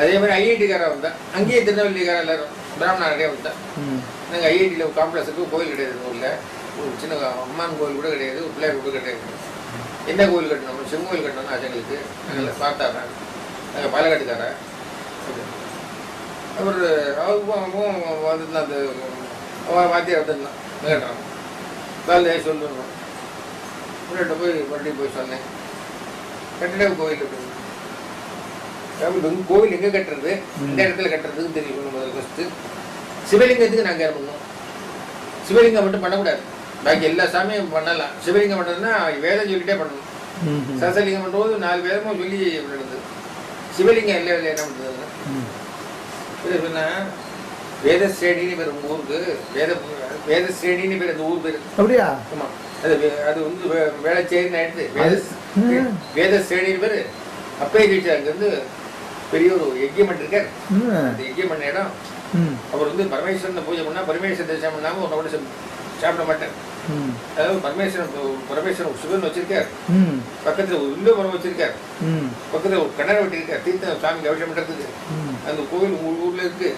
அதே மாதிரி ஐஐடிக்காரா வந்தேன், அங்கேயே திருநெல்வேலிக்காரா எல்லாரும் பிராமணா நிறைய வந்தேன். நாங்கள் ஐஐடியில் காம்ப்ளெக்ஸுக்கு கோயில் கிடையாது, ஊரில் ஒரு சின்ன அம்மான் கோயில் கூட கிடையாது, ஒரு பிள்ளையார் கூட கிடையாது. என்ன கோயில் கட்டணும், செங்கோயில் கட்டணும்னு ஆச்சு எங்களுக்கு. நாங்கள் பார்த்தாங்க, நாங்கள் பாலக்காட்டுக்காரன். அவர் அவருக்கும் வந்துருந்தான், அந்த வாத்தியார் வந்துருந்தான் கேட்டான், காலையிலே சொல்லணும். முன்னாடி போய் மறுபடியும் போய் சொன்னேன், கட்டிட கோயில் அப்படின்னு. கோவில் எங்கே கட்டுறது, இந்த இடத்துல கட்டுறதுக்கு தெரியும். முதல்ல ஃபஸ்ட்டு சிவலிங்கத்துக்கு நாங்கள் என்ன பண்ணோம், சிவலிங்கம் மட்டும் பண்ணக்கூடாது, பாக்கி எல்லா சாமியும் பண்ணலாம். சிவலிங்கம் பண்ணுறதுன்னா வேதம் சொல்லிட்டே பண்ணணும். சசலிங்கம் பண்ணும்போது 4 வேதமும் சொல்லி பண்ணுறது. சிவலிங்கம் இல்லை இல்லை என்ன பண்ணுறதுன்னா சொன்னால் வேதஸ்ரேணின்னு பேர் உங்கள் ஊருக்கு, வேதஸ்ரேணின்னு பேர் அந்த ஊர் பேர். அப்படியா? ஆமாம், அது வந்து வேளச்சேரின்னு ஆயிடுது. வேதஸ்ரேணின்னு பேர். அப்பயே கழிச்சு அங்கேருந்து பெரிய ஒரு யஜ்யம் இருக்கார். அந்த யஜ்யம் பண்ண இடம். அவர் வந்து பரமேஸ்வரனை பூஜை பண்ணால் பரமேஸ்வரன் தரிசனம் பண்ணாமல் ஒன்றை கூட சாப்பிட மாட்டார். அதாவது பரமேஸ்வரன் சிவன் வச்சிருக்கார், பக்கத்துல ஒரு வில்ல மரம் வச்சிருக்கார், பக்கத்துல ஒரு கிணறு வெட்டிருக்கார் தீர்த்த சாமிக்கு அபிஷேகம் பண்றதுக்கு. அந்த கோவில் உங்க ஊர்ல இருக்கு.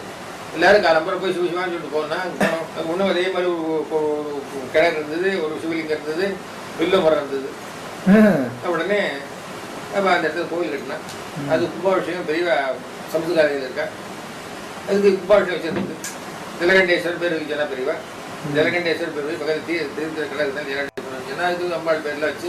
எல்லாரும் காலம்பரம் போய் சிவசிவான்னு சொல்லிட்டு போனா ஒன்றும் அதே மாதிரி ஒரு கிணறு இருந்தது, ஒரு சிவலிங்கம் இருந்தது, வில்ல மரம் இருந்தது. உடனே அப்ப அந்த இடத்துல கோவில் கட்டினா அது கும்பாபிஷேகம் பெரிய சமுதாயத்தில் இருக்கா. அதுக்கு கும்பாபிஷேகம் வச்சிருக்கு. நிலகண்டேஸ்வரர் பேர் வச்சுன்னா பெரியவா. ஜலகண்டேஸ்வரர் பேர் பக்கத்தில் தீர்த்த கிணறு தான் ஜலகண்டேஸ்வரர். ஏன்னா இது அம்பாள் பேர்ல வச்சு